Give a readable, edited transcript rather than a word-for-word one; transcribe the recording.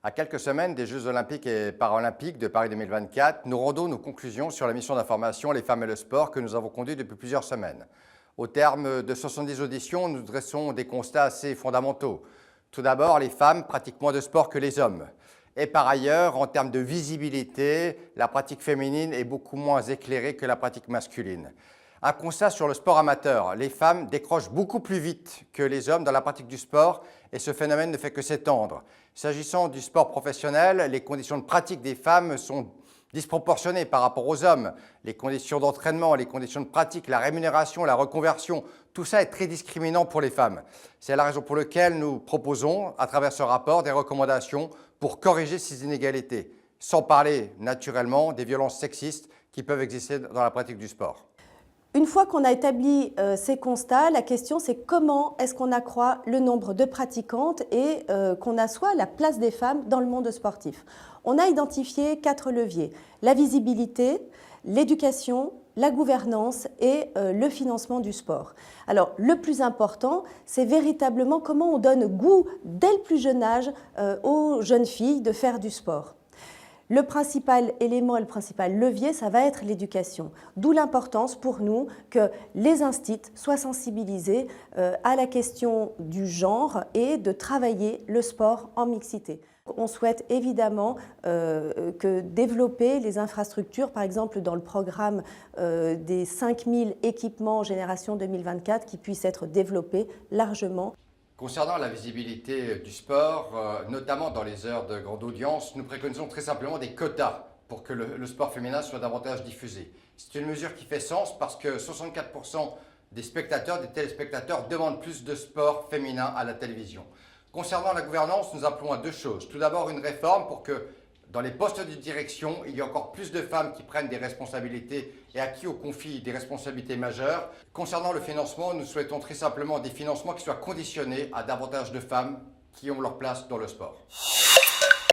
À quelques semaines des Jeux olympiques et paralympiques de Paris 2024, nous rendons nos conclusions sur la mission d'information Les femmes et le sport que nous avons conduite depuis plusieurs semaines. Au terme de 70 auditions, nous dressons des constats assez fondamentaux. Tout d'abord, les femmes pratiquent moins de sport que les hommes. Et par ailleurs, en termes de visibilité, la pratique féminine est beaucoup moins éclairée que la pratique masculine. Un constat sur le sport amateur. Les femmes décrochent beaucoup plus vite que les hommes dans la pratique du sport et ce phénomène ne fait que s'étendre. S'agissant du sport professionnel, les conditions de pratique des femmes sont disproportionnées par rapport aux hommes. Les conditions d'entraînement, les conditions de pratique, la rémunération, la reconversion, tout ça est très discriminant pour les femmes. C'est la raison pour laquelle nous proposons, à travers ce rapport, des recommandations pour corriger ces inégalités, sans parler naturellement des violences sexistes qui peuvent exister dans la pratique du sport. Une fois qu'on a établi ces constats, la question c'est comment est-ce qu'on accroît le nombre de pratiquantes et qu'on assoit la place des femmes dans le monde sportif. On a identifié 4 leviers, la visibilité, l'éducation, la gouvernance et le financement du sport. Alors le plus important, c'est véritablement comment on donne goût dès le plus jeune âge aux jeunes filles de faire du sport. Le principal élément et le principal levier, ça va être l'éducation. D'où l'importance pour nous que les instituts soient sensibilisés à la question du genre et de travailler le sport en mixité. On souhaite évidemment que développer les infrastructures, par exemple dans le programme des 5000 équipements Génération 2024 qui puissent être développés largement. Concernant la visibilité du sport, notamment dans les heures de grande audience, nous préconisons très simplement des quotas pour que le sport féminin soit davantage diffusé. C'est une mesure qui fait sens parce que 64% des spectateurs, des téléspectateurs demandent plus de sport féminin à la télévision. Concernant la gouvernance, nous appelons à 2 choses. Tout d'abord, une réforme pour que dans les postes de direction, il y ait encore plus de femmes qui prennent des responsabilités et à qui on confie des responsabilités majeures. Concernant le financement, nous souhaitons très simplement des financements qui soient conditionnés à davantage de femmes qui ont leur place dans le sport.